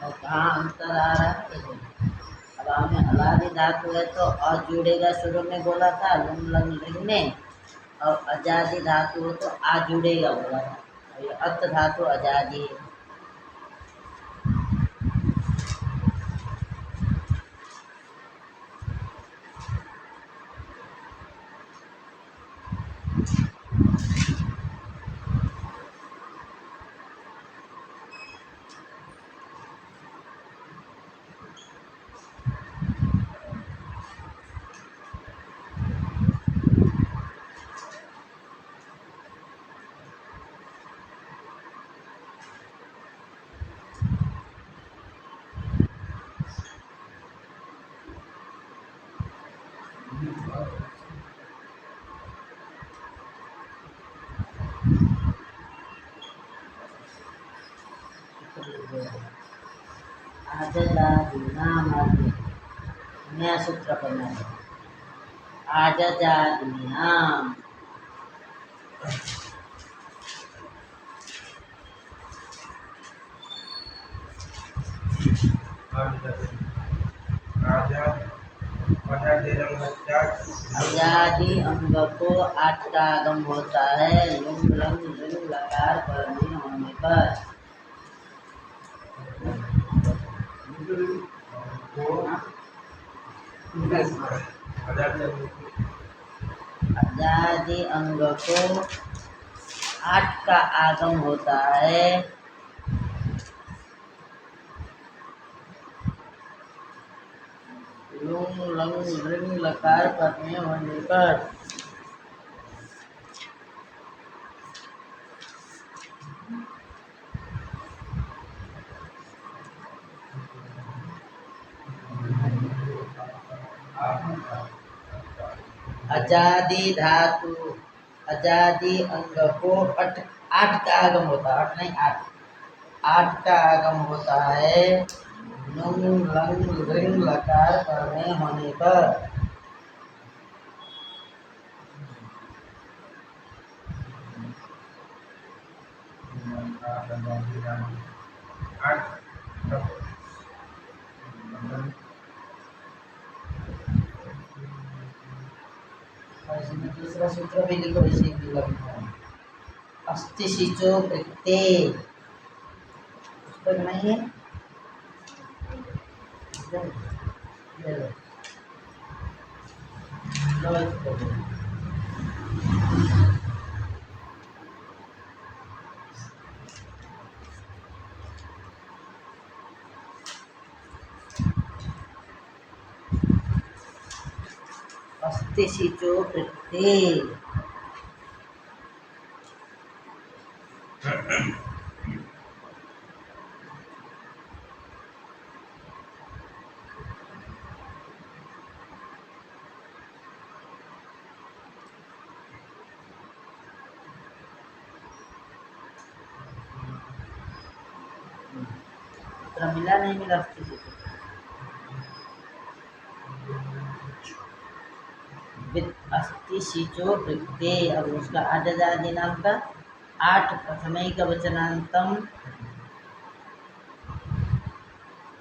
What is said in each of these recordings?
और कहाँ अंतर आ रहा है देखो। अब हमें हलादी धातु है तो अ जुड़ेगा, शुरू में बोला था लुंग लंग लिंग में, और अजादी धातु हो तो आ जुड़ेगा बोला था। और ये अत धातु अजादी है। आजजादीनाम आदि नया सूत्र करना है। आजजादीनाम आजादी अंग को आठ का आगम होता है लुंग लंग लिंग लकार पर नहीं होने पर। आजादी अंग को आठ का आगम होता है लुंग लंग लिंग लकार पर नहीं होने पर। अजादी धातु अजादी अंग को आठ का आगम होता है, आठ नहीं आठ, आठ का आगम होता है लुंग लंग लिंग लकार पर नहीं होने पर। और इसमें दूसरा सूत्र भी लिखो, इसी की लगता है अस्ति सिचो कृत्ते। पुस्तक नहीं है, ले लो, लो इसको। अस्ति सिचो कृत्ते मिला नहीं मिला अस्ति सिचो अस्ति सिचो कृत्ते। अब उसका आजजादी नाम का आठ प्रथमई का वचनांतम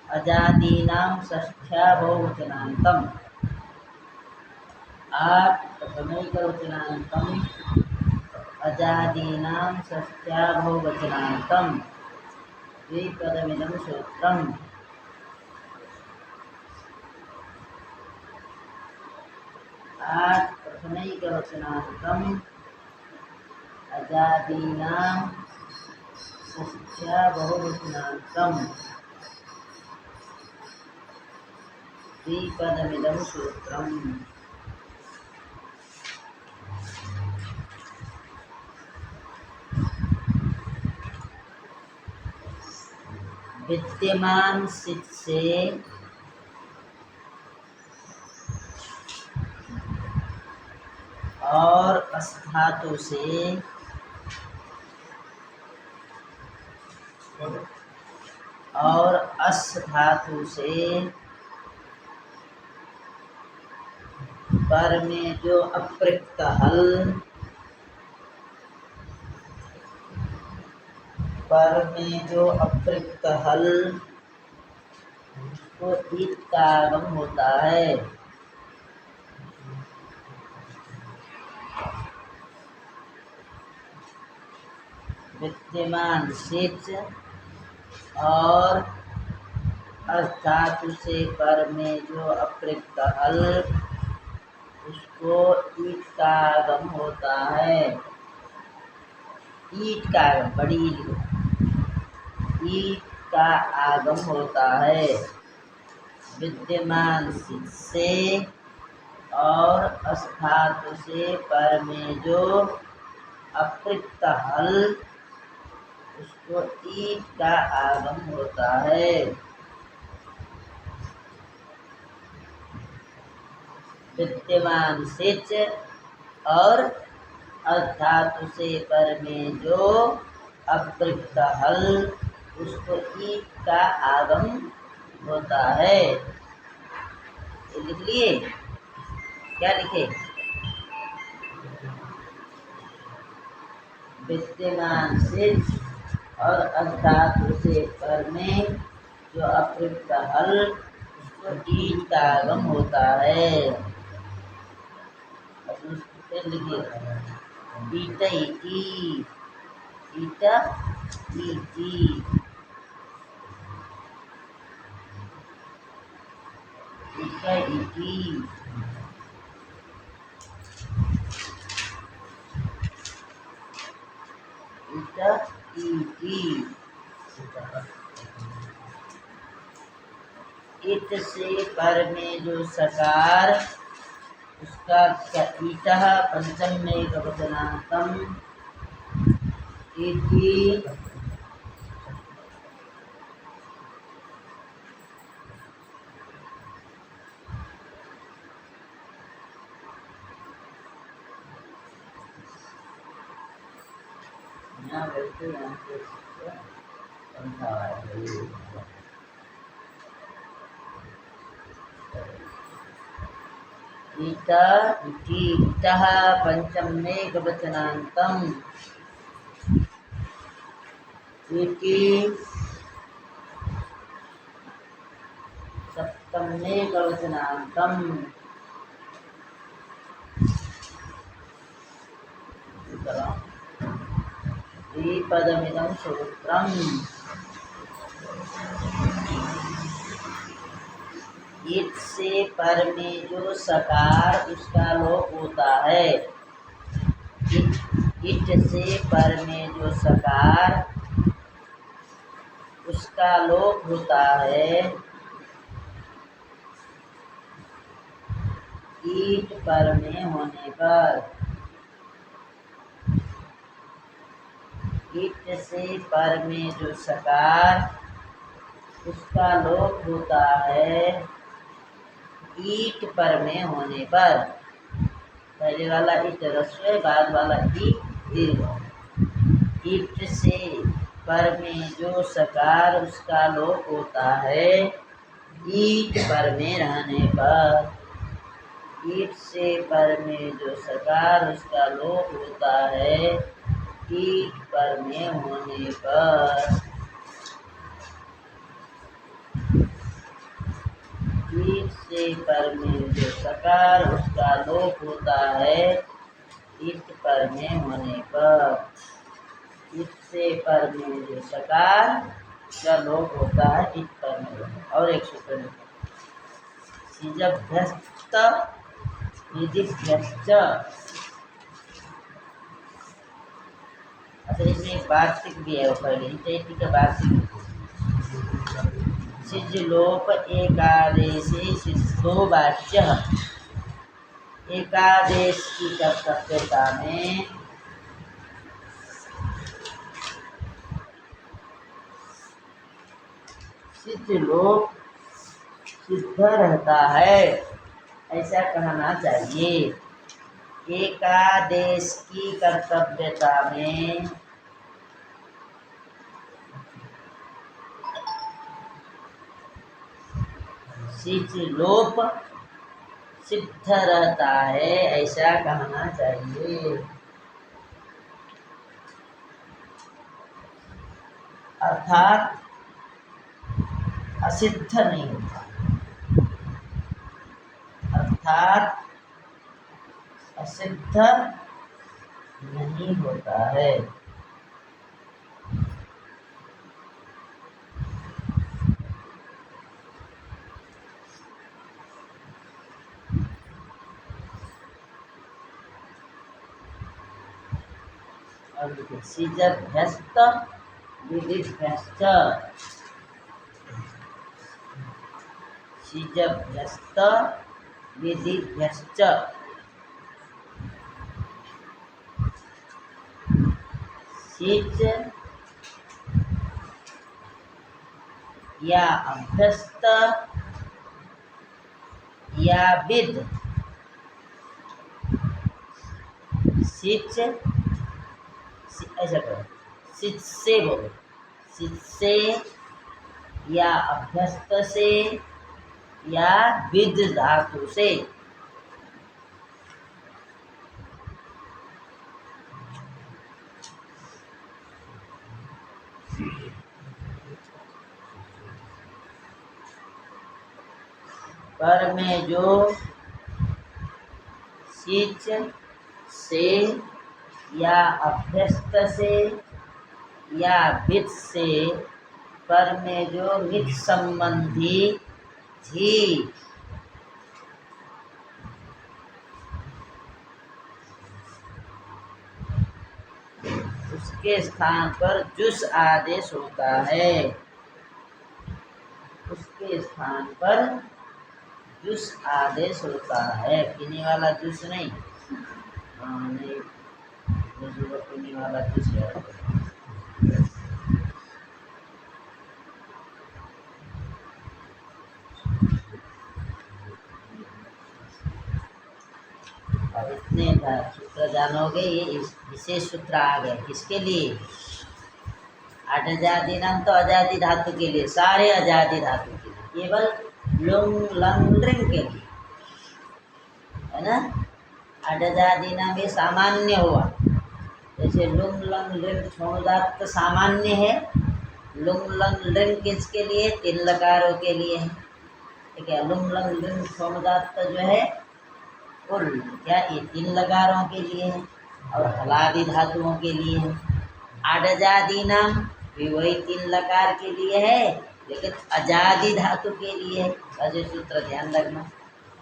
अजादीनाम षष्ठ्या बहुवचनांतम। आठ प्रथमई का वचनांतम अजादीनाम षष्ठ्या बहुवचनांतम द्विपदमिदं सूत्रम्। आठ प्रथमैकवचनान्तम् अजादीनां षष्ठ्या बहुवचनान्तम् द्विपदमिदं सूत्रम्। विद्यमान सिद्ध से और अस धातु से और अस धातु से पर में जो अप्रयुक्त हल पर में जो अप्रयुक्त हल उसको ईट का आगम होता है। विद्यमान सिच और अर्थात उसे पर में जो अप्रयुक्त हल उसको ईट का आगम होता है। ईट का आगम, बड़ी ईट का आगम होता है विद्यमान सिच से और अस्थातु से पर में जो अप्रयुक्त हल उसको ईट का आगम होता है। विद्यमान सिच और अर्थात उसे पर में जो अप्रयुक्त हल उसको ईट का आगम होता है। ये लिख लिए? क्या लिखे? विद्यमान सिच और अर्थात उसे पर में जो अप्रयुक्त हल उसको ईट का आगम होता है। फिर लिखिए ईटा इटी, ईटा इटी, ईटा इटी, ईटा इटी। ईट से पर में जो सकार उसका क्या ईटः पंचम में एकवचनान्तम इति यहाँ बैठे यहाँ पे समझा है। ईटा इति ईटः पंचम में एकवचनान्तम इति सप्तम में एकवचनान्तम। द्विपदमिदं सूत्रम्। ईट से पर में जो सकार उसका लोप होता है। ईट से पर में जो सकार उसका लोप होता है। ईट पर में होने पर ईट से पर में जो सकार उसका लोप होता है ईट पर में होने पर। पहले वाला ईट ह्रस्व है, बाद वाला ईट दीर्घ। ईट से पर में जो सकार उसका लोप होता है ईट पर में रहने पर। ईट से पर में जो सकार उसका लोप होता है ईट पर में होने पर। ईट से पर में जो सकार उसका लोप होता है ईट पर में होने पर। ईट से पर में जो सकार का लोप होता है ईट पर में होने। और एक सूत्र सिजभ्यस्त निधिभ्यश्च। अच्छा, इसमें एक वार्तिक भी है, वो पहले इटी का वार्तिक। सिज लोप एकादेशे सिद्धो वाच्य। एकादेश की कर्तव्यता में सिद्ध लोप सिद्ध रहता है, ऐसा कहना चाहिए। एकादेश की कर्तव्यता में सिद्ध लोप सिद्ध रहता है, ऐसा कहना चाहिए। अर्थात असिद्ध नहीं होता, अर्थात असिद्ध नहीं होता है। सिजभ्यस्त विधिभ्यस्त, सिजभ्यस्त विधिभ्यस्त, सिज या अभ्यस्त या विद, सिच ऐसा करो, सिच से बोलो, सिच से या अभ्यस्त से या विद धातु से। पर में जो सिच से या अभ्यस्त से या विद से, पर में जो मित संबंधी थी, उसके स्थान पर जुस आदेश होता है, उसके स्थान पर जुस आदेश होता है। पीने वाला जूस नहीं, नहीं पीने वाला जूस है। और इतने सूत्र जानोगे, ये विशेष सूत्र आ गए किसके लिए? आजादी नाम तो आजादी धातु के लिए, सारे आजादी धातु के लिए, केवल लुंग लंग लिंग के लिए, है ना। आजादी नाम ये सामान्य हुआ, जैसे लुंग लंग लिंग छोड़दात तो सामान्य है, लुंग लंग लिंग किसके लिए? तीन लकारों के लिए है, ठीक है। लुंग लंग लिंग छोड़दात तो जो है कुल क्या ये तीन लकारों के लिए है और हलादी धातुओं के लिए है। आजादी नाम भी वही तीन लकार के लिए है, लेकिन आजादी धातु के लिए है। अजय सूत्र ध्यान रखना,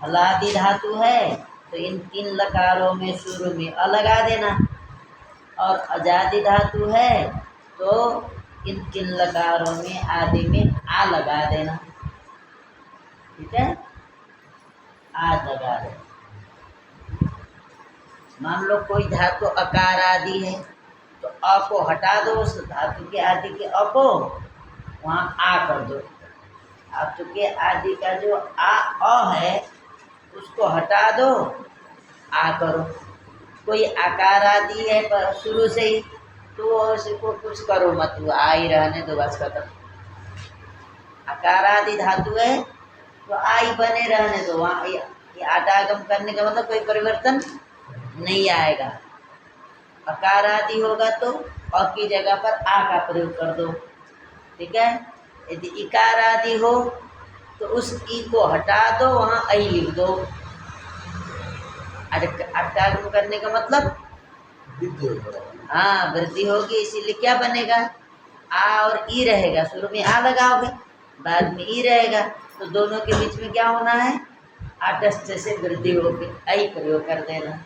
हलादी धातु है तो इन तीन लकारों में शुरू में अ लगा देना, और आजादी धातु है तो इन तीन लकारों में आदि में आ लगा देना, ठीक है। आ लगा देना। मान लो कोई धातु अकार आदि है तो अ को हटा दो, उस धातु के आदि के अ को वहाँ आ कर दो। धातु के आदि का जो अ है उसको हटा दो, आ करो। कोई आकार आदि है पर शुरू से ही, तो उसको कुछ करो मत, वो आ ही रहने दो, बस खत्म। आकार आदि धातु है तो आ ही बने रहने दो, वहाँ ये आटागम करने का मतलब कोई परिवर्तन नहीं आएगा। अकार आदि होगा तो अ की जगह पर आ का प्रयोग कर दो, ठीक है। यदि इकार आदि हो तो उस ई को हटा दो, वहाँ ऐ लिख दो। आटागम करने का मतलब हाँ वृद्धि होगी, इसीलिए क्या बनेगा? आ और ई रहेगा, शुरू में आ लगाओगे, बाद में ई रहेगा, तो दोनों के बीच में क्या होना है? आटस्थ से वृद्धि होगी, ऐ प्रयोग कर देना।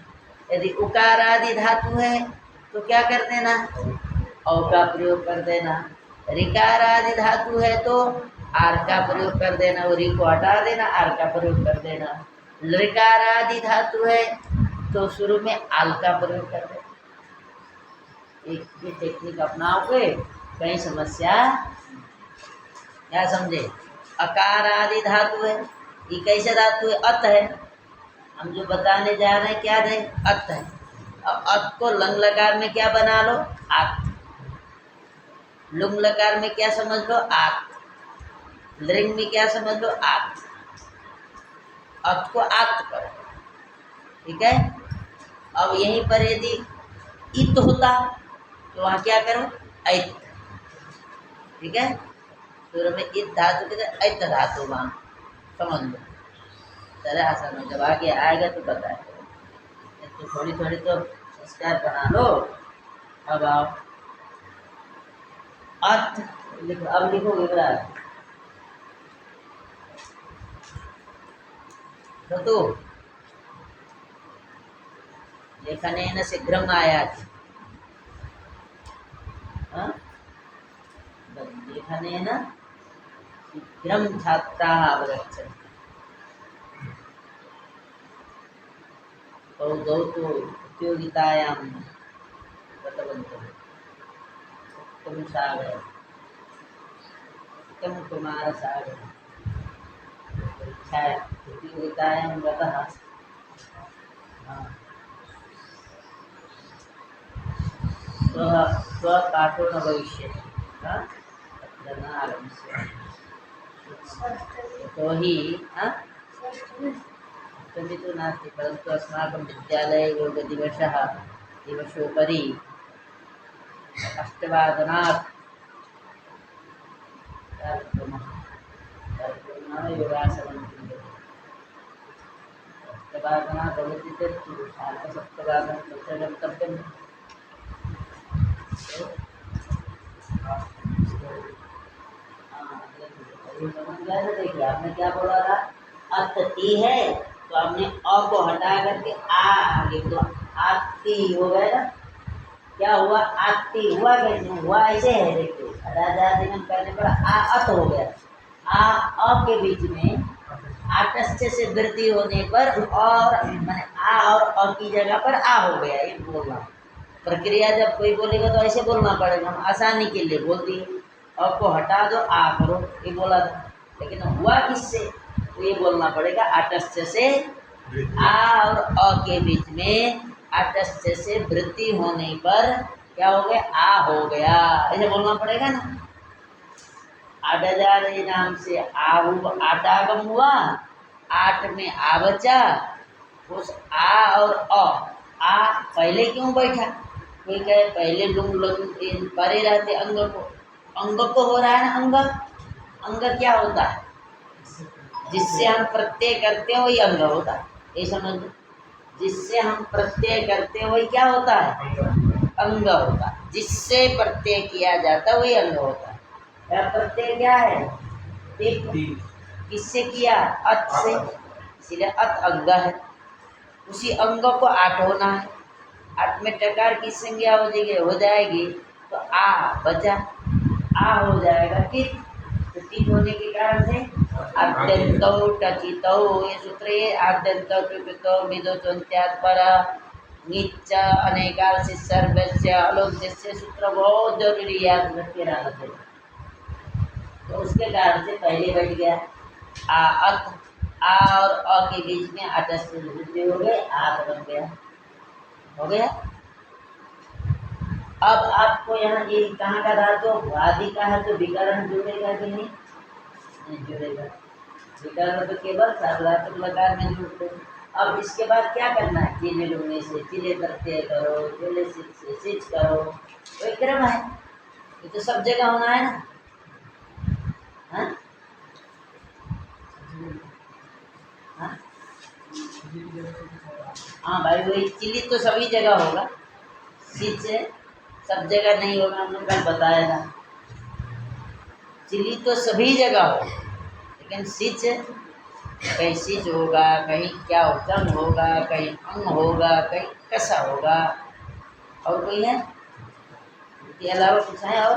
यदि उकार आदि धातु है तो क्या कर देना? औ का प्रयोग कर देना। रिकार आदि धातु है तो आर का प्रयोग कर देना, और री को हटा देना, आर का प्रयोग कर देना। लृकार आदि धातु है तो शुरू में आल का प्रयोग कर देना। एक भी टेक्निक अपनाओगे कहीं समस्या, क्या समझे? अकार आदि धातु है, ये कैसे धातु है? अत है। हम जो बताने जा रहे हैं क्या है? अत है। अब अत को लंग लकार में क्या बना लो? आत। लुंग लकार में क्या समझ लो? आत। लिंग में क्या समझ लो? आत। अत को आत करो, ठीक है। अब यहीं पर यदि इत होता तो वहाँ क्या करो? ऐत। ठीक है। शुरू में इत धातु के साथ ऐत धातु वहाँ समझ लो, तरह आसान हो। जब आगे आएगा तो बताए, तो थोड़ी थोड़ी तो संस्कार बना लो। अब आओ अर्थ लिखो, अब लिखोगे बड़ा तो लेखनेन शीघ्रम आयाति, हाँ? लेखनेन शीघ्रं छात्राः अवगच्छन्ति। तो दो तो उपयोगितायां गतवन्तः। उत्तम सागर, उत्तम कुमार सागर, परीक्षायां उपयोगितायां गतः। हाँ। स्वपाठो न भविष्यति, हाँ? अत्र न आगमिष्यति। तो ही तभी तो नास्ति, परन्तु अस्माकं विद्यालये योगदिवसः दिवसोपरि 8:00 कार्यक्रमः योगासनं क्रियते। 8:00 भवति चेत् सार्धसप्तवादनं तत्र गन्तव्यम्। देखिए आपने क्या बोला था, अर्थ ती है तो आपने अ को हटा करके आ आगे, तो आती हो गया ना। क्या हुआ, आती हुआ, कैसे हुआ, ऐसे है देखिए, राजा दिनम करने पर आ अत हो गया। आ अ के बीच में आटस्य से वृद्धि होने पर और मैंने आ और अ की जगह पर आ हो गया। ये बोलना प्रक्रिया, जब कोई बोलेगा तो ऐसे बोलना पड़ेगा। हम आसानी के लिए बोल दिए, अ को हटा दो आ करो, ये बोला था। लेकिन हुआ किससे, तो ये बोलना पड़ेगा आटस्य से आ और अ के बीच में आटस्य से वृद्धि होने पर क्या हो गया, आ हो गया, ऐसे बोलना पड़ेगा ना। आडजार नाम से आहु आटागम हुआ, आठ में आ बचा, उस आ और आ पहले क्यों बैठा, कोई कहे पहले लुंग लुंग परे रहते अंग को, अंग को हो रहा है ना। अंग, अंग क्या होता है, जिससे हम प्रत्यय करते हैं वही अंग होता है, ये समझ लो। जिससे हम प्रत्यय करते हैं वही क्या होता है, अंग होता है। जिससे प्रत्यय किया जाता है वही अंग होता है। प्रत्यय क्या है, किससे किया, अत से, इसलिए अत अंग है। उसी अंग को आठ होना है। आठ में टकार की संज्ञा हो जाएगी तो आ बचा, आ हो जाएगा टिक। तो टिक होने के कारण से आद्यंतो टचितो, ये सूत्र है। आद्यंतो टचितो विदोचन्त्यात् पर नीच अनेकाल से सर्वस्य अलोक्य से सूत्र बहुत जरूरी याद रखे रहना चाहिए। तो उसके कारण से पहले बैठ गया आ अत, आ और अ के बीच में आटस्य वृद्धि हो गए, आत बन गया, हो गया। अब आपको यहाँ ये कहाँ का धातु आदि का है, तो विकरण जुड़ेगा कि नहीं, नहीं जुड़ेगा। विकरण तो केवल सार्वधातुक लकार में जुड़ते। अब इसके बाद क्या करना है, चीले लुंगने से चीले प्रत्यय करो, चीले से सिच करो, वही क्रम है। ये तो सब जगह होना है ना। हाँ हाँ हाँ भाई, वही चिली तो सभी जगह होगा, सिच सब जगह नहीं होगा। हमने कल बताया था, चिली तो सभी जगह होगा, लेकिन सिच कहीं सिच होगा, कहीं क्या उत्तम होगा, कहीं अंग होगा, कहीं कैसा होगा। और कोई है इसके अलावा कुछ है, और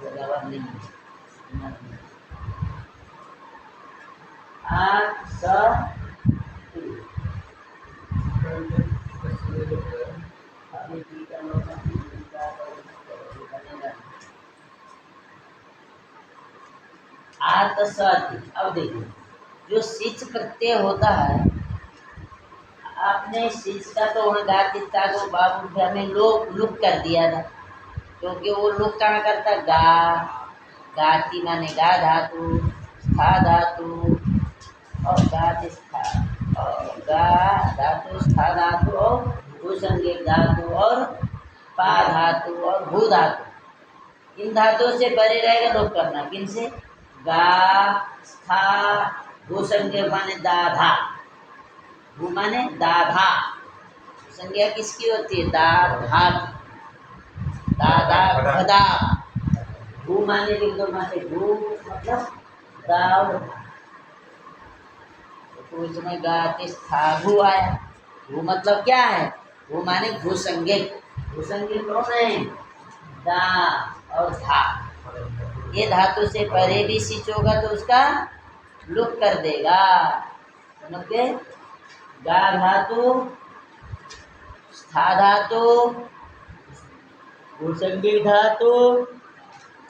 अलावा नहीं। अब देखिए, जो सिच प्रत्यय होता है, आपने सिच का तो वहाँ गातिता को बाबू में लुक कर दिया था, क्योंकि वो लुक कहाँ करता, गा, गाती माने गा धातु, स्था धातु और गाति स्था, और गा धातु, स्था धातु और भूसंज्ञक धातु और पा धातु और भू धातु, इन धातुओं से परे रहेगा लोप करना। किन से? गा, स्था, भू संज्ञा माने दाधा, भू माने दाधा, संज्ञा किसकी होती है? दाधा, दादा गदा। भू माने बिंदु माने भू मतलब दाव, तो इसमें गा के स्था भू आया। भू मतलब क्या है? भू माने भूसंज्ञक। भूसंज्ञक कौन है? दा और था। ये धातु से परे भी सिच होगा तो उसका लुक कर देगा। समझ गए? गा धातु, स्था धातु, भूसंज्ञक धातु,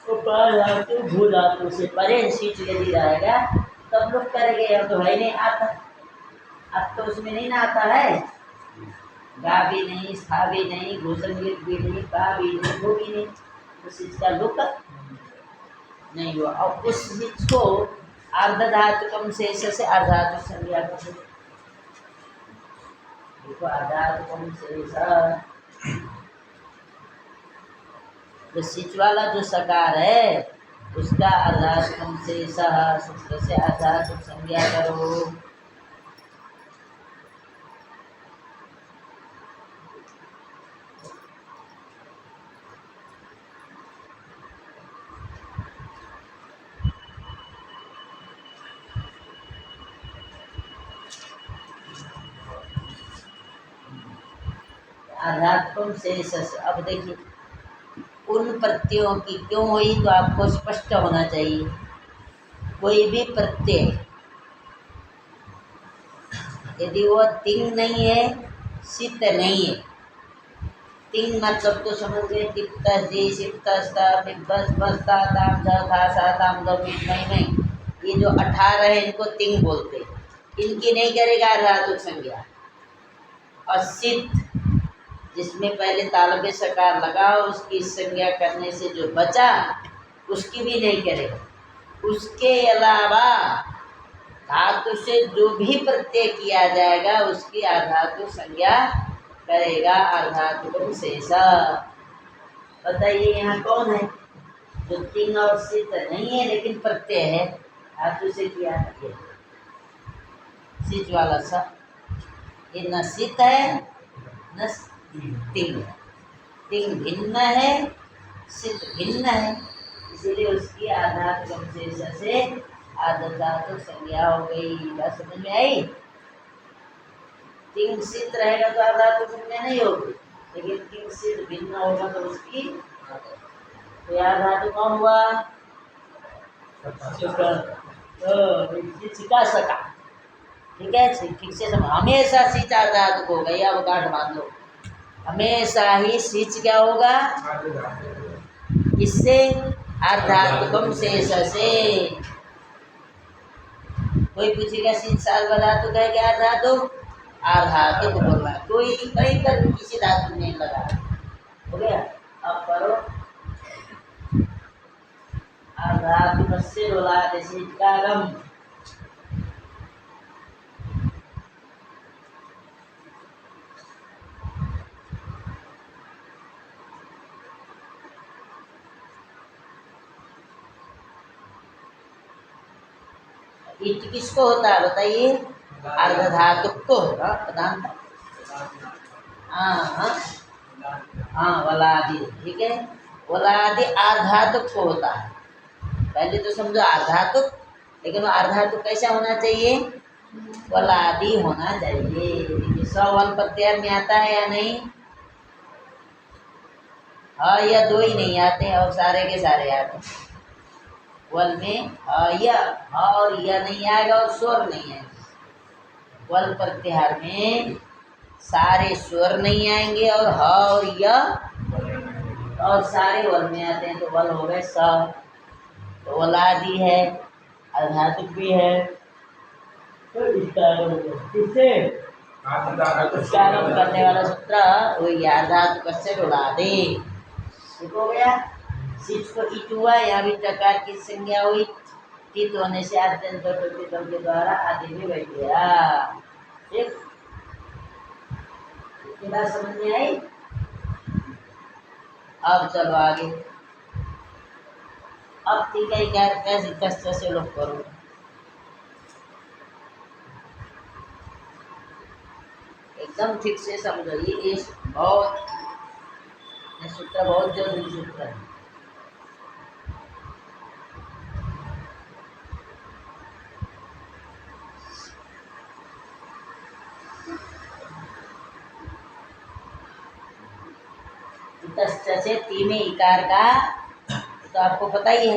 उपा धातु, भू धातु से परे सिच यदि रहेगा तब लुक करेंगे। अब तो भाई नहीं आता, अब तो उसमें नहीं ना आता है। गा भी नहीं, स्था भी नहीं, भूसंज्ञक भी नहीं, का भी नहीं, भू भी नहीं, तो सिच का लुक नहीं हुआ। और उस सिच को अर्धधातुकम शेष से अर्धातु संज्ञा को देखो, अर्धातुकम शेष जो सिच वाला जो सकार है उसका अर्धातुकम शेष सूत्र से अर्धातुक संज्ञा करो। अर्धातुकम शेष। अब देखिए उन प्रत्ययों की क्यों हुई तो आपको स्पष्ट होना चाहिए। कोई भी प्रत्यय यदि वो तिंग नहीं है, सित नहीं है, तिंग मतलब तो समझ गए तिप्तस जी सिप्तस्ता पिब्बस बस्ता ताम झ था सा ताम दो नहीं, ये जो 18 है इनको तिंग बोलते हैं। इनकी नहीं करेगा अर्धातुक संज्ञा। और सित जिसमें पहले तालबे सकार लगा उसकी संज्ञा करने से जो बचा उसकी भी नहीं करेगा। उसके अलावा धातु से जो भी प्रत्यय किया जाएगा उसकी अर्धातु संज्ञा करेगा। अर्धातुकम शेष। बताइए यहाँ कौन है जो तिंग और सित नहीं है लेकिन प्रत्यय है, धातु से किया है? सिच वाला सा, ये न सित है न तिंग। तिंग भिन्न है, सित भिन्न है, इसीलिए उसकी आधातुकम शेष से आधातुक संज्ञा हो गई। बात समझ में आई? तिंग सित रहेगा तो आधातुक संज्ञा नहीं होगी, लेकिन तिंग सित भिन्न होगा तो उसकी तो आधातु कौन हुआ? सिका सका। ठीक है, ठीक से समझ। हमेशा सिच आधातुक होगा, या वो गांठ बांध लो। हमेशा ही सिच क्या होगा? इससे अर्धातुकम शेष से। कोई पूछेगा सिच साल धातु है क्या? अर्धातुक अर्धातुक बोल रहा है कोई, कहीं पर किसी धातु नहीं लगा। हो गया? अब करो अर्धातुक से बोला सिच का गम। ईट किसको होता है बताइए? अर्धधातुक को होगा पदांत। हाँ हाँ, वलादि। ठीक है, वलादि अर्धातुक को होता है। पहले तो समझो अर्धातुक, लेकिन वो अर्धातुक कैसा होना चाहिए? वलादि होना चाहिए। सवन प्रत्यय में आता है या नहीं? हाँ या दो ही नहीं आते और सारे के सारे आते हैं। वल में या और या नहीं आएगा और स्वर नहीं आएगा। वल प्रत्याहार में सारे स्वर नहीं आएंगे और ह और या और सारे वल में आते हैं, तो वल हो गए स। तो वलादि है, अर्धातुक भी है, तो इससे उच्चारण करने वाला सूत्र वही अर्धातुक से वलादि। ठीक हो गया? सिच को ईट हुआ, यहाँ भी टकार की संज्ञा हुई, टित होने से अत्यंत के द्वारा आदि भी बैठ गया। ठीक, बात समझ में आई? अब चलो आगे। अब ठीक है, क्या कैसे कष्ट से लोग करो। एकदम ठीक से समझो, ये बहुत, ये सूत्र बहुत जरूरी सूत्र है। इतश्च से ती में इकार का तो आपको पता ही है।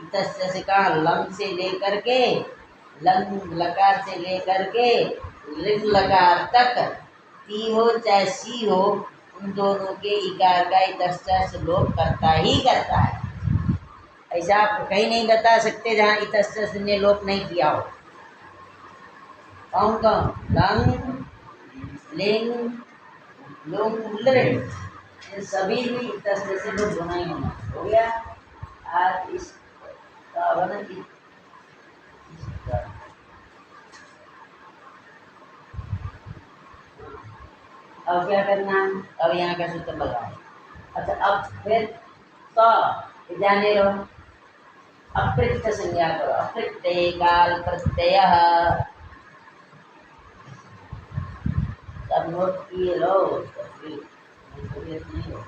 इतश्च से कहा लंग से लेकर के, लंग लकार से लेकर के लिंग लकार तक, ती हो चाहे सी हो, उन दोनों के इकार का इतश्च से लोप करता ही करता है। ऐसा आप कहीं नहीं बता सकते जहाँ इतश्च ने लोप नहीं किया हो। कौन कौन? लंग, लिंग, लुंग, लृंग, इन सभी में इतश्च से लोप होना ही होना। हो गया। आज इस अब क्या करना है? अब यहाँ का सूत्र लगाओ। अच्छा, अब फिर तो जाने रहो, अप्रयुक्त संज्ञा करो। अप्रत्यय काल प्रत्यय सब नोट किए रहो, तबीयत नहीं हो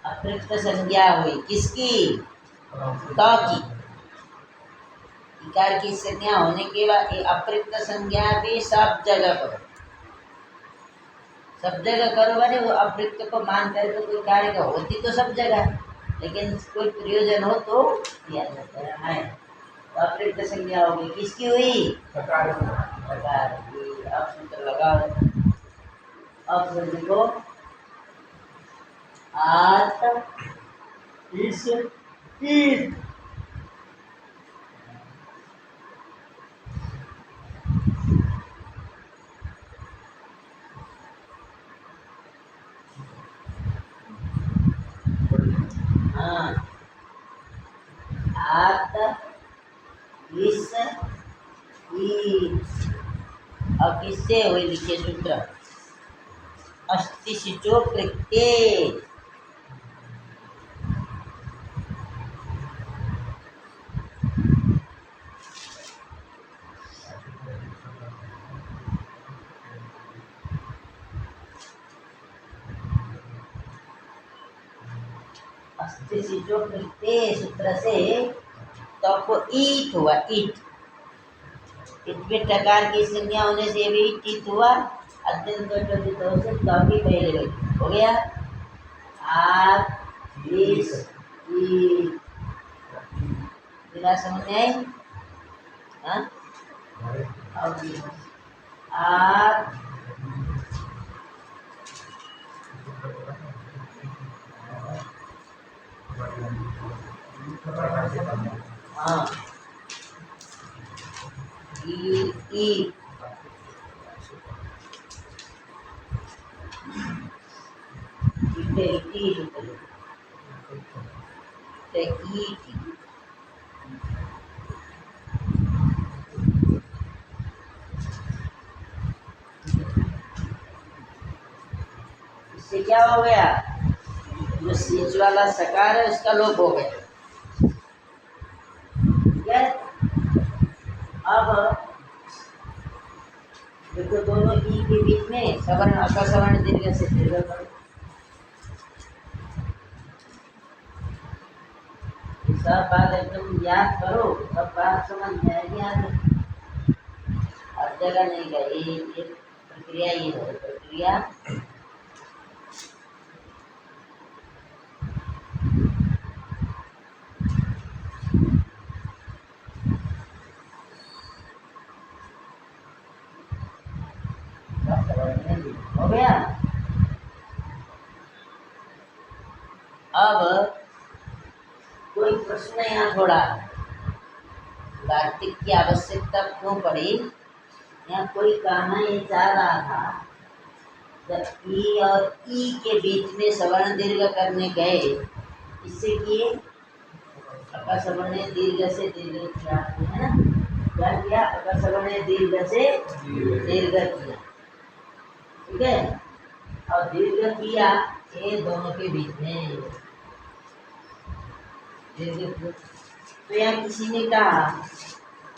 अप्रयुक्त संज्ञा हुई किसकी? तो की। इकार की संज्ञा होने के बाद ये अप्रयुक्त संज्ञा भी सब जगह करो, सब जगह करो। बने वो अप्रयुक्त को मान कर तो कोई कार्य का होती तो सब जगह, लेकिन कोई प्रयोजन हो तो किया जाता है। तो अप्रयुक्त संज्ञा होगी किसकी हुई? प्रकार की। अब सूत्र लगाओ। अब फिर देखो, आत इस ईट। हाँ, आत इस ईट। अब किससे हुई? लिखिए सूत्र, अस्ति शिचो प्रत्यय। अस्ति शिचो प्रत्यय सूत्र से तो आपको ईट हुआ। ईट, ईट के टकार की संज्ञा होने से भी ईट हुआ। अत्यंत से काफी पहले हो गया। आप इस ईट समझ में आई? हाँ, आप हाँ ई इससे क्या हो गया? जो सीच वाला सकार है उसका लोप हो गया। ठीक है। अब देखो, दोनों ई के बीच में सवर्ण अपसवर्ण दीर्घ से दीर्घ करो। सब बात एकदम याद करो, सब बात समझ में आएगी। हर जगह नहीं गई, ये प्रक्रिया ही है। प्रक्रिया हो गया। अब कोई प्रश्न यहाँ थोड़ा, कार्तिक की आवश्यकता क्यों पड़ी? यहाँ कोई कहना ये चाह रहा था, जब ई और ई के बीच में सवर्ण दीर्घ करने गए, इससे किए अकस्मणे दीर्घ से दीर्घ किया है ना, क्या किया? अकस्मणे दीर्घ से दीर्घ किया, ठीक है। और दीर्घ किया ये दोनों के बीच में दीर्घ। तो यहाँ किसी ने कहा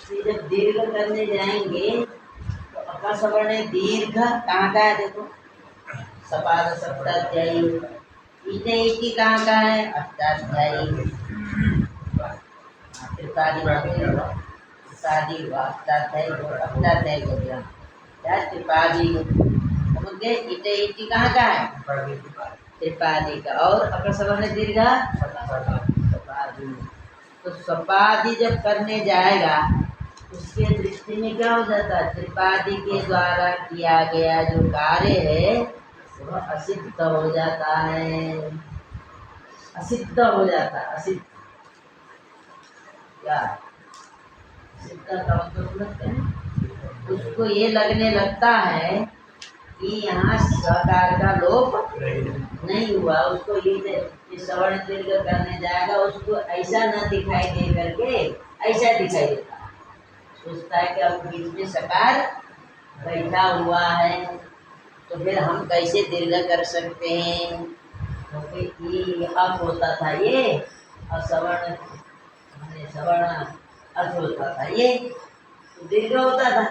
कि जब दीर्घ करने जाएंगे तो अकस्मणे दीर्घ कहाँ का है? देखो सपाद सप्ताध्यायी, इटे इटी कहाँ का है? अष्टाध्यायी, त्रिपादी अष्टाध्यायी हो गया, क्या त्रिपादी समझ गए? इटे इटी कहाँ का है? त्रिपादी का। और अकस्मणे दीर्घ सपादी। तो सपादी जब करने जाएगा उसके दृष्टि में क्या हो जाता है? त्रिपादी के द्वारा किया गया जो कार्य है वह असिद्ध हो जाता है, असिद्ध हो जाता है। असिद्ध क्या? असिद्ध का मतलब समझते हैं? उसको ये लगने लगता है कि यहाँ सकार का लोप नहीं हुआ। उसको ये सवर्ण दीर्घ करने जाएगा, उसको ऐसा न दिखाई दे करके ऐसा दिखाई देता है, सोचता है कि अब बीच में सकार बैठा हुआ है, तो फिर हम कैसे दीर्घ कर सकते हैं? क्योंकि ये अप होता था ये, और सवर्ण अर्थ होता था ये, तो दीर्घ होता था।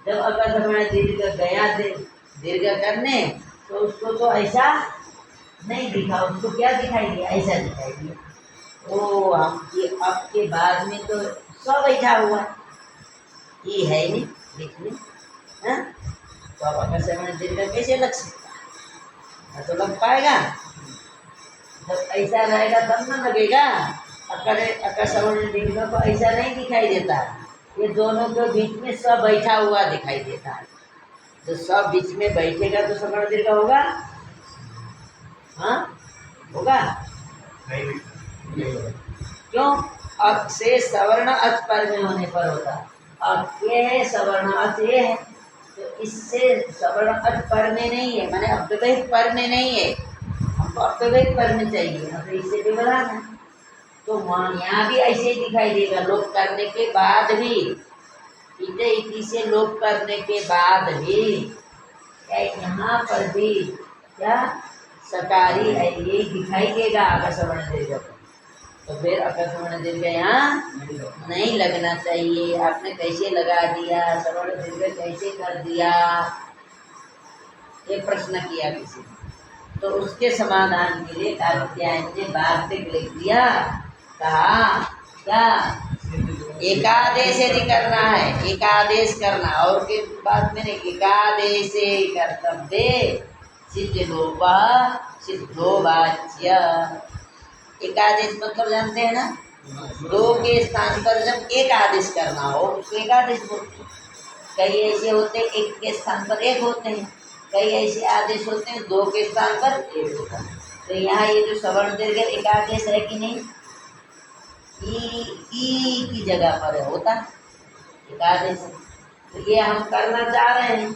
जब अकस्मणे दीर्घ गया दीर्घ करने तो उसको तो ऐसा नहीं दिखा, उसको क्या दिखाई दिया? ऐसा दिखाई दिया। ओ हम ये अब के बाद में तो सब बैठा हुआ ये है नहीं बीच में, हाँ? तो अब अकस्मणे दीर्घ कैसे लग सकता है? तो लग पाएगा जब ऐसा रहेगा तब ना लगेगा। अकस्मणे दीर्घ को ऐसा नहीं दिखाई देता, ये दोनों के बीच में सब बैठा हुआ दिखाई देता है। तो सब बीच में बैठेगा तो सवर्ण दीर्घ होगा? हाँ होगा? क्यों? अक से सवर्ण अच पर में होने पर होता। अब ये है सवर्ण अच, ये है, तो इससे सवर्ण अच पर में नहीं है, माने अव्यवहित पर में नहीं है, हमको अव्यवहित पर में चाहिए, तो इससे भी बढ़ाना है। तो वहाँ यहाँ भी ऐसे ही दिखाई देगा, लोप करने के बाद भी, इटे इटी से लोप करने के बाद भी क्या यहाँ पर भी क्या सकारी है ये दिखाई देगा अकस्मणे दीर्घ। तो फिर अकस्मणे दीर्घ यहाँ नहीं लगना चाहिए। आपने कैसे लगा दिया? सवर्ण दीर्घ कैसे कर दिया? ये प्रश्न किया किसी ने, तो उसके समाधान के लिए कात्यायन ने वार्तिक लिख दिया। कहा क्या? एकादेश यदि करना है, एकादेश करना, और के बाद में एकादेश कर्तव्य सिद्धो वाच्य। एकादेश मतलब जानते हैं ना? दो के स्थान पर जब एक आदेश करना हो उसको एकादेश बोलते हैं। कई ऐसे होते हैं एक के स्थान पर एक होते हैं, कई ऐसे आदेश होते हैं दो के स्थान पर एक होता है। तो यहाँ ये जो सवर्ण दीर्घ एकादेश है कि नहीं? ई की जगह पर होता एकादेश। तो ये हम करना चाह रहे हैं,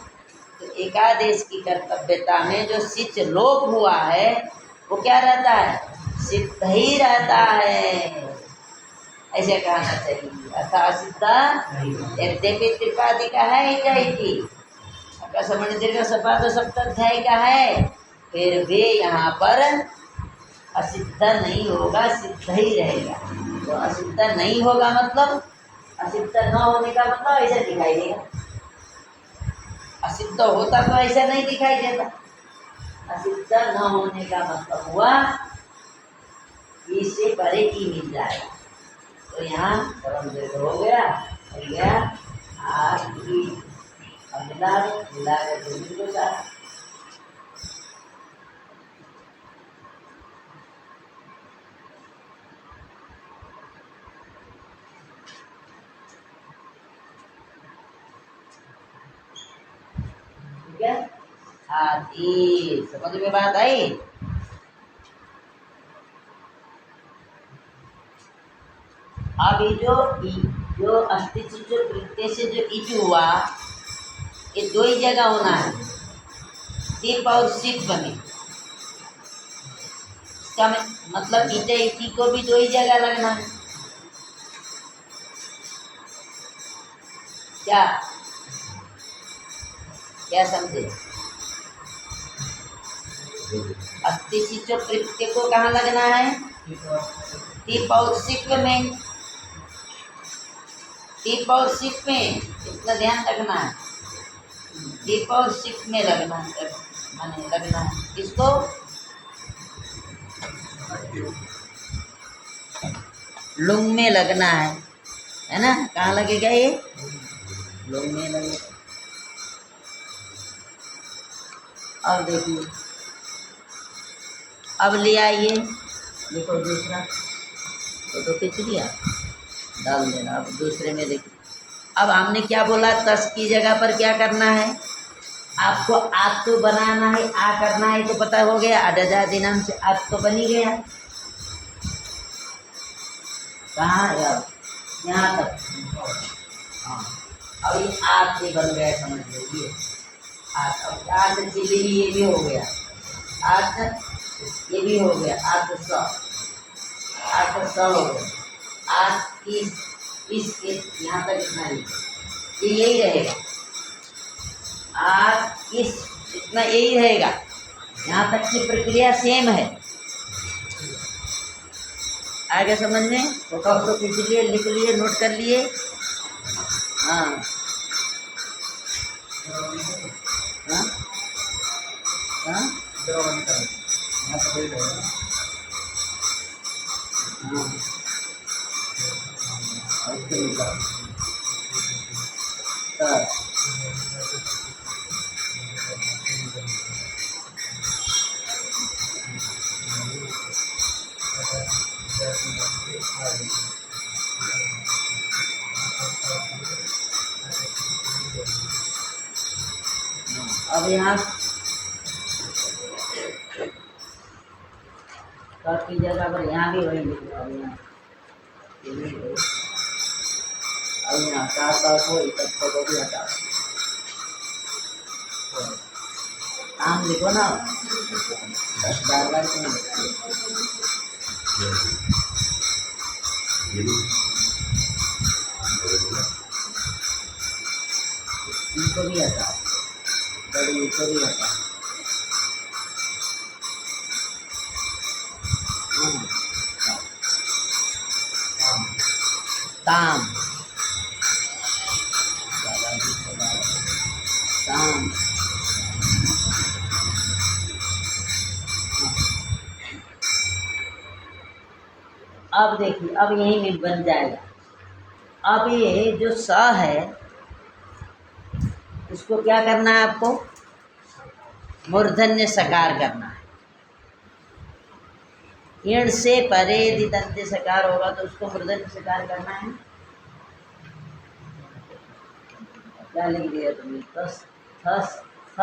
तो एकादेश की कर्तव्यता में जो सिच लोप हुआ है वो क्या रहता है? सिद्ध ही रहता है, ऐसे कहना चाहिए। अर्थात सिद्ध यद्यपि त्रिपादी का है इटी, अकस्मणे दीर्घ सपाद सप्ताध्यायी का है, फिर भी यहाँ पर असिद्ध नहीं होगा, सिद्ध ही रहेगा। तो असिद्ध नहीं होगा मतलब, असिद्ध न होने का मतलब ऐसा दिखाई देगा। असिद्ध होता तो ऐसा नहीं दिखाई देता। असिद्ध न होने का मतलब हुआ इससे परे की मिल जाएगा। तो यहाँ सवर्ण दीर्घ हो गया, मिल गया आज की मिला के साथ आदि। समझ में बात आई? अब ये जो अस्तित्व जो प्रत्यय से जो इच हुआ, ये दो ही जगह होना है, टिप और सिप में। इसका मतलब इटे इटी को भी दो ही जगह लगना है। क्या क्या समझे? अस्तिशिचो प्रत्यय को कहाँ लगना है? टीप और सिप में। टीप और सिप में इतना ध्यान रखना है। टीप और सिप में लगना है, माने लगना है किसको? लुंग में लगना है ना? कहाँ लगेगा ये? लुंग में लगेगा। अब देखिए, अब ले आइए, देखो दूसरा तो खींच लिया, डाल देना। अब दूसरे में देखिए, अब हमने क्या बोला? तस की जगह पर क्या करना है? आपको आत तो बनाना है, आ करना है, तो पता हो गया। अडजा दिनाम से आत तो बनी गया। कहाँ है? अब यहाँ तक। हाँ, अब ये आत से बन गया, समझ लीजिए। आत, अब आत चिली ये भी हो गया, आत ये भी हो गया, आत स हो गया। आत इस यहाँ तक इतना ही, ये यही रहेगा। आत इस इतना यही रहेगा, यहाँ तक की प्रक्रिया सेम है। आगे समझ में? तो खींच लिए, लिख लिए, नोट कर लिए। हाँ हाँ हाँ अब यहाँ की जगह पर यहाँ भी वही लिख रहा हूँ। अब यहाँ का को इकट्ठे को भी हटा, नाम लिखो ना, 10 बार इनको भी हटा, बड़ी इनको भी हटा। ताम ताम अब देखिए, अब यही में बन जाएगा। अब ये जो स है, इसको क्या करना है आपको? मूर्धन्य सकार करना है। इण से परे यदि दंत्य सकार होगा तो उसको मूर्धन्य सकार करना है। क्या लिख दिया तुमने? तस थस थ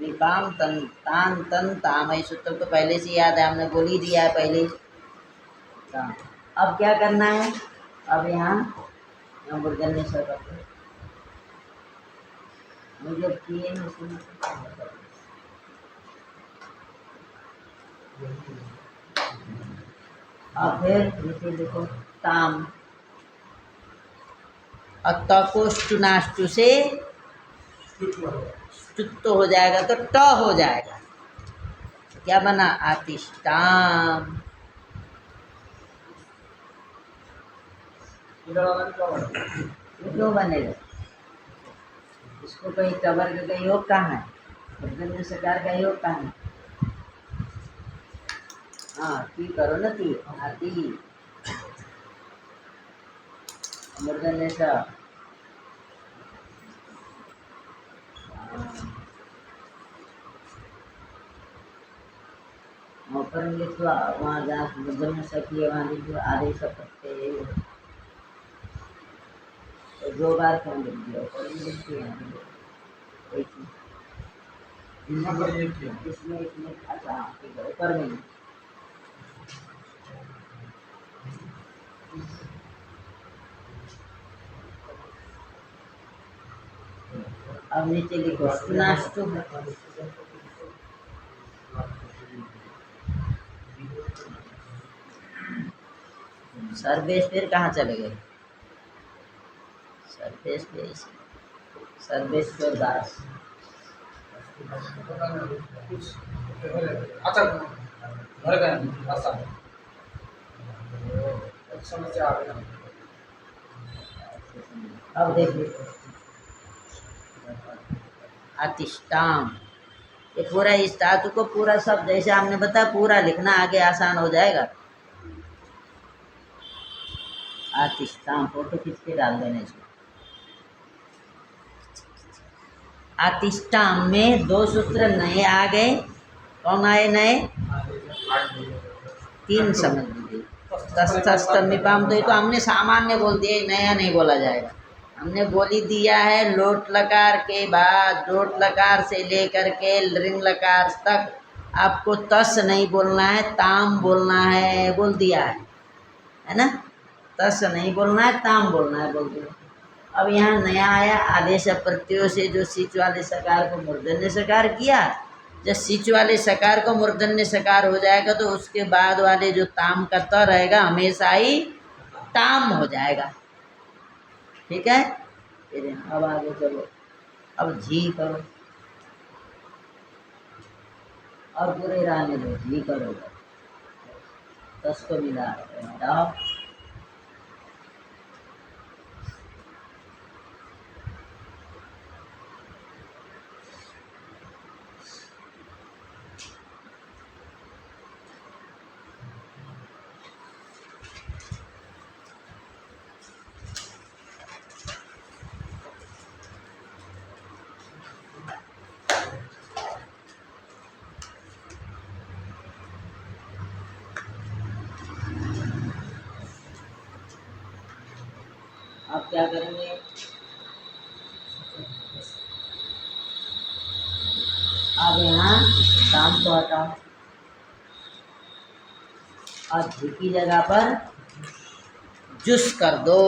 निकाम तन तान तन ताम। ये सूत्र तो पहले से याद है, हमने बोल ही दिया है पहले। अब क्या करना है? अब यहाँ मूर्धन्य सकार मुझे किए हैं उसमें। अब फिर जैसे देखो, ताम अतकोष्टुनाष्टु से स्तुत्व हो जाएगा तो ट हो जाएगा। क्या बना? आतिष्ठाम। क्यों बनेगा? इसको कहीं कवर का योग कहाँ है? मूर्धन्य सकार का योग कहाँ है? हाँ, ती करो ना, ती आती मूर्धन्य सा। पर लिखवा वहाँ जहाँ मूर्धन्य सा किए वहाँ लिखवा आधे सा पत्ते। तो 2 बार कौन लिख दिया? और लिख दिया इसमें इसमें। अच्छा ठीक है, ऊपर में अब नीचे लिखो सुनाष्टु। सर्वेश फिर कहाँ चले गए? सर्वेश सर्वेश्वर दास। अच्छा घर गए ऐसा समस्या आ गई। अब देखिए अतिष्ठाम, ये पूरा इस धातु को पूरा सब जैसे हमने बताया पूरा लिखना, आगे आसान हो जाएगा। अतिष्ठाम फोटो खींच के डाल देने इसको। अतिष्ठाम में दो सूत्र नए आ गए। कौन आए नए? तीन समझ लीजिए। तस्तमिपाम तो ये तो हमने सामान्य बोल दिया, नया नहीं बोला जाएगा। हमने बोली दिया है लोट लकार के बाद लोट लकार से लेकर के लिंग लकार तक आपको तस नहीं बोलना है, ताम बोलना है, बोल दिया है ना। तस नहीं बोलना है, ताम बोलना है, बोल दिया। अब यहाँ नया आया आदेश प्रत्ययों से जो सिच वाले सकार को मूर्धन्य सकार किया। जब सिच वाले सकार को मूर्धन्य सकार हो जाएगा तो उसके बाद वाले जो ताम का त रहेगा हमेशा ही ताम हो जाएगा। ठीक है, फिर अब आगे चलो। अब झी करो और पूरे रहने दो, झी करो, तस को मिला हटाओ। अब क्या करेंगे? अब यहाँ शाम को हटाओ और झी की जगह पर जुस कर दो।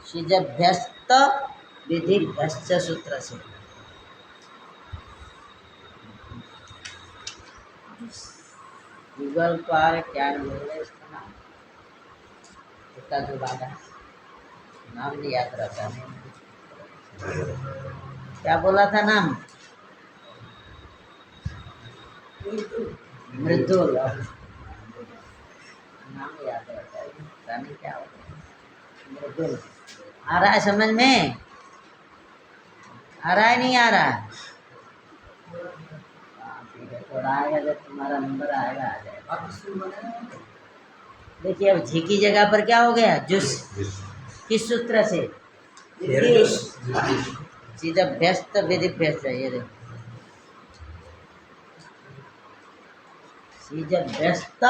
सिजभ्यस्त विधिभ्यश्च सूत्र से गूगल पर क्या बोल रहे इसका नाम, इसका जो बाबा नाम नहीं याद रहता है, क्या बोला था नाम? मृदुल, नाम याद रहता है, पता नहीं क्या होता है। मृदुल आ रहा है समझ में? आ रहा है नहीं आ रहा है? ठीक है, थोड़ा आएगा, जब तुम्हारा नंबर आएगा आ जाएगा। देखिए अब झी की जगह पर क्या हो गया? जुस। किस सूत्र से? सीधा व्यस्त विधि व्यस्त है, ये देखो सीधा व्यस्त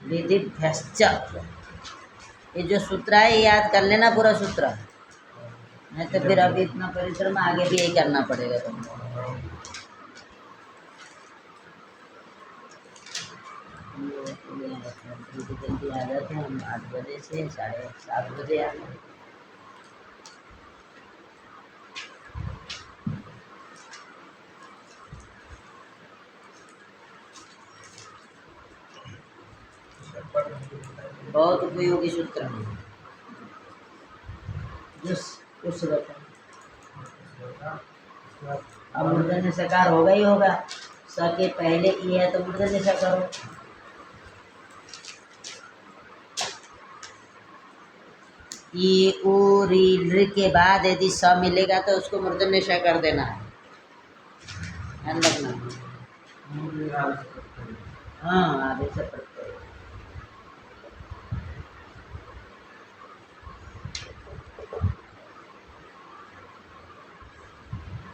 विधि व्यस्त। ये जो सूत्र है ये याद कर लेना पूरा सूत्र, नहीं तो फिर अभी इतना परिश्रम आगे भी यही करना पड़ेगा तुमको। जल्दी आ जाते हैं हम, 8 बजे से 7:30 बजे आ गए। बहुत उपयोगी सूत्र है। कुछ अब मूर्धन्य सकार होगा ही होगा, स के पहले ई है तो मूर्धन्य स करो। ई उ री लृ के बाद यदि स मिलेगा तो उसको मूर्धन्य स कर देना है, ध्यान रखना। हाँ आगे से प्रत्यय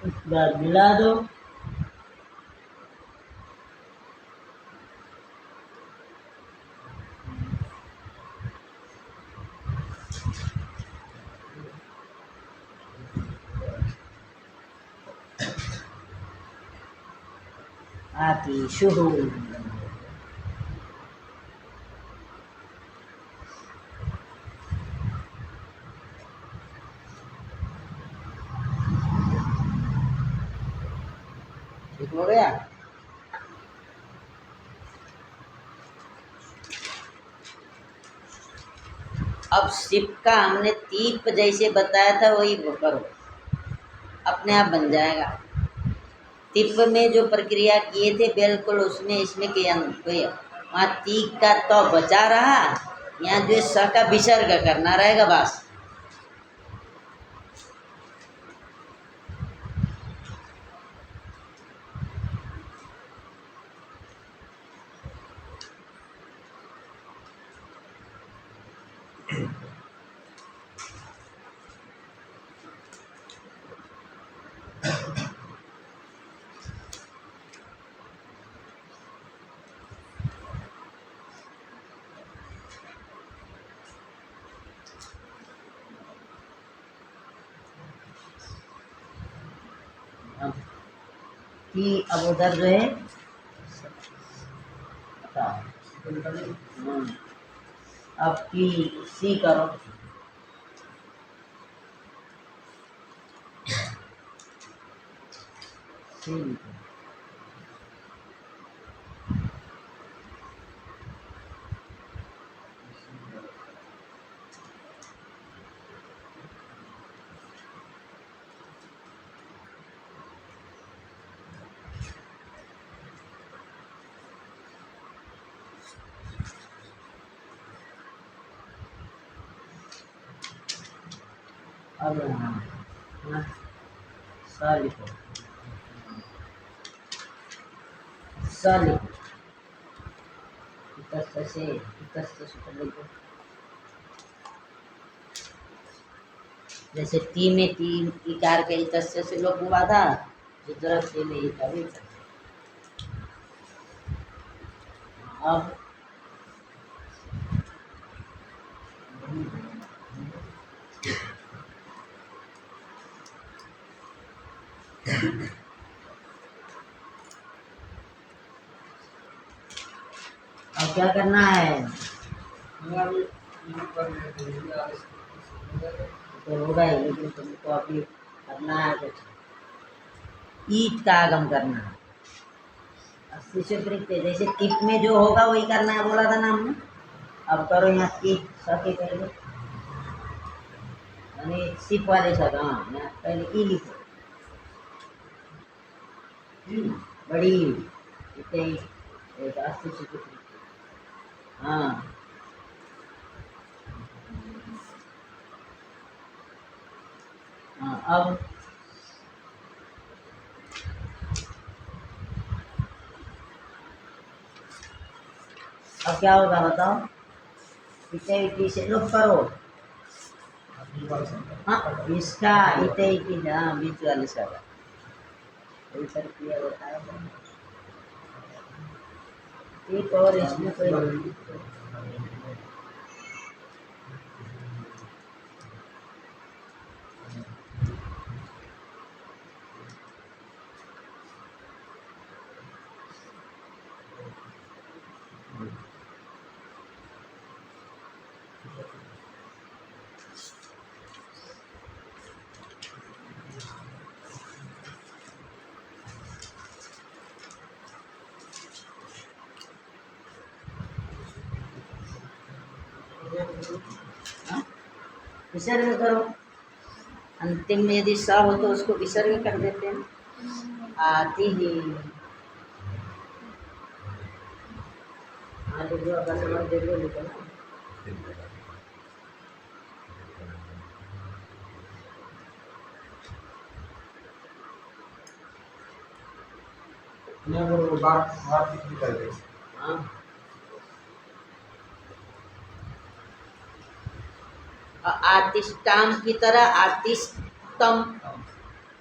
उसके बाद मिला दो। आतिशुः ठीक हो गया। अब सिप का हमने तीप जैसे बताया था वही वो करो, अपने आप बन जाएगा। तिप में जो प्रक्रिया किए थे बिल्कुल उसमें इसमें के कोई वहाँ तीक का तो बचा रहा, यहाँ जो स का विसर्ग करना रहेगा बस। कि अब उधर जो है अब की सी करो, सी अब यहाँ सा लिखो, सा लिखो, इतस्त से लिखो। जैसे ती में ती इकार के इतस्त से लोग हुआ था, इस तरह से में इकार भी था। अब अब क्या करना है, तो होगा ही, लेकिन तुमको अभी करना है कुछ, ईट का आगम करना है। जैसे टिप में जो होगा वही करना है बोला था ना हमने। अब करो यहाँ टिप सके कर लो, यानी सिप वाले शब्द। हाँ यहाँ पहले ई लिखो, बड़ी एक हाँ हाँ। अब क्या होगा बताओ, इटे से लोग करो। हाँ इसका इटे हाँ बीच वाले सब सर किया बताया एक और इसमें कोई विसर्ग करो। अंतिम में यदि स हो तो उसको विसर्ग कर देते हैं। आती ही लिखो ना। हाँ आतिष्टाम की तरह आतिष्टम,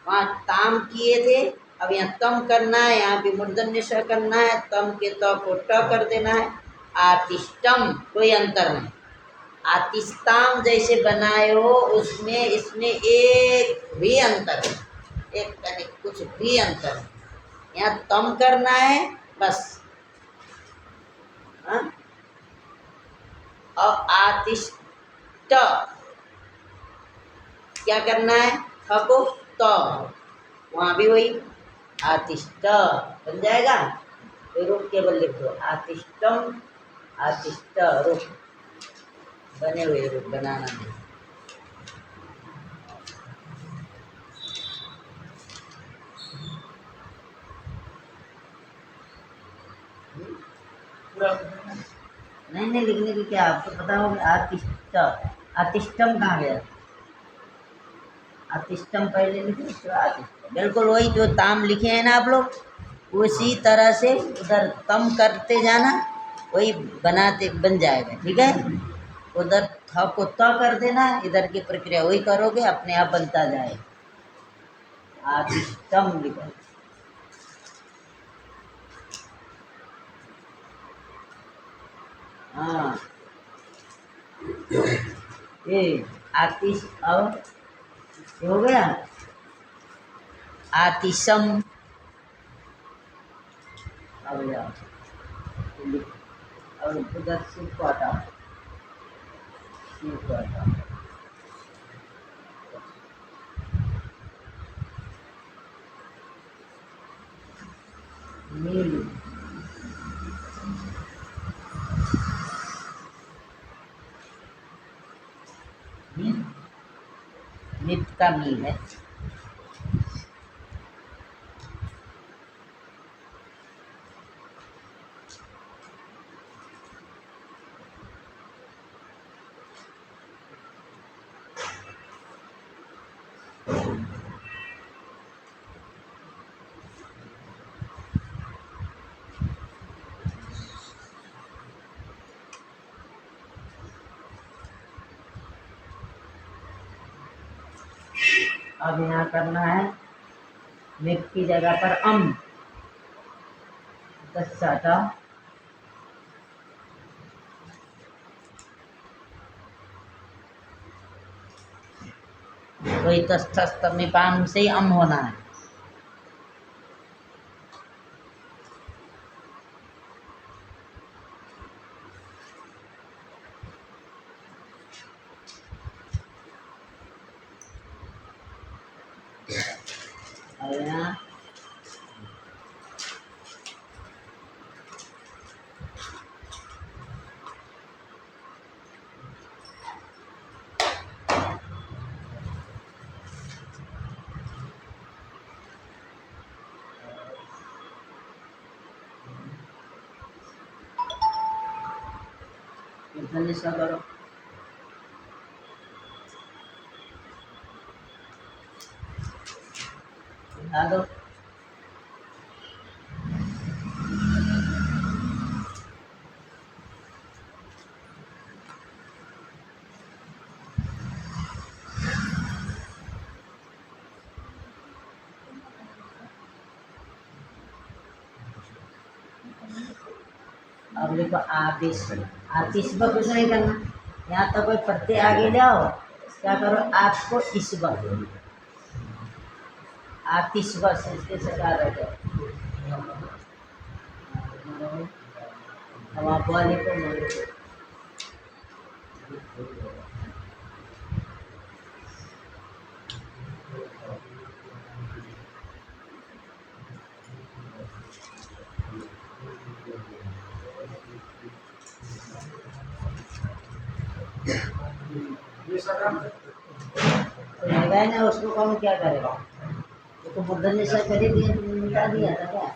वहाँ ताम किए थे, अब यहाँ तम करना है, यहाँ भी मूर्धन्य स करना है, तम के तो को ट कर देना है। आतिष्टम कोई अंतर नहीं, आतिस्ताम जैसे बनाए हो उसमें इसमें एक भी अंतर है, एक यानी कुछ भी अंतर है। यहाँ तम करना है बस। हाँ और आतिष्ट क्या करना है, थ को त, वहाँ भी वही आतिष्ट बन जाएगा। रूप केवल लिख दो, आतिष्टम आतिष्ट रूप बने हुए रूप बनाना नहीं। पूरा नहीं नहीं, लिखने की क्या, आपको पता होगा। आतिष्ठ, आतिष्ठम कहाँ गया? आतिष्ठम पहले लिखे, उसके बाद आतिष्ठ। बिल्कुल वही जो ताम लिखे हैं ना आप लोग, उसी तरह से उधर तम करते जाना, वही बनाते बन जाएगा। ठीक है, उधर थ को त कर देना, इधर की प्रक्रिया वही करोगे, अपने आप बनता जाए। आतिष्ठम लिखो। हाँ, ये आतिश, और ये हो गया आतिशम। अब जाओ, और उधर शिव को हटाओ, शिव को हटाओ। नील, नित का मील है। अब यहाँ करना है मिट की जगह पर अम, 10 हटाओ। वही तस्थस्तमिपाम से ही अम होना है। और यहाँ निशा करो। उठा दो। अब देखो आतिश, आतिश पर कुछ नहीं करना, यहाँ तक कोई प्रत्यय आगे ले आओ, क्या करो, आपको इस वक्त आतिश बस इसके सकार रह जाओ। अब आप वाले को बोलो। ये सब तो लगाए ना, उसको कौन क्या करेगा? वो तो बुद्धन ने सब खरीद दिया, तुमने मिटा दिया था क्या?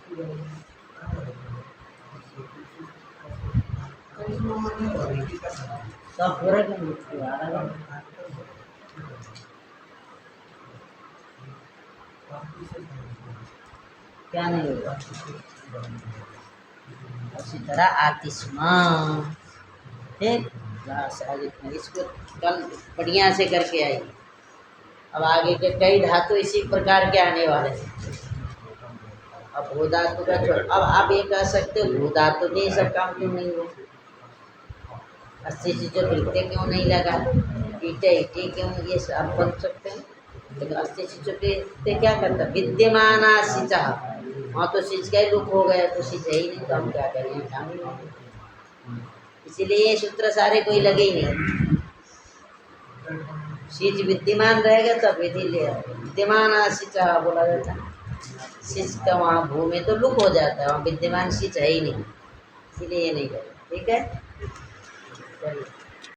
सब पूरा क्यों मिट गया? आ रहा है। क्या नहीं होगा? उसी तरह आतिशमा। ठीक, बस आज इतना। इसको कल बढ़िया से करके आई। अब आगे के कई धातु इसी प्रकार के आने वाले हैं। अब भू धातु का छोड़, अब आप ये कह सकते हो भू धातु में सब काम क्यों नहीं हुआ? अस्सी से जो प्रत्यय क्यों नहीं लगा, ईटे ईटे क्यों, ये सब बन सकते हैं। लेकिन अस्सी से जो प्रत्यय क्या करता, विद्यमान सिंचा, वहाँ तो सिंच का ही लुक हो गया, तो सिंच है ही नहीं, तो हम क्या करें, काम ही नहीं। इसीलिए ये सूत्र सारे कोई लगे ही नहीं। सिंच विद्यमान रहेगा तब विधि ले, विद्यमान सिंचा बोला जाता है। सिंच का वहाँ भू में तो लुक हो जाता है, वहाँ विद्यमान सिंच है ही नहीं, इसीलिए ये नहीं करें। ठीक है, चलिए।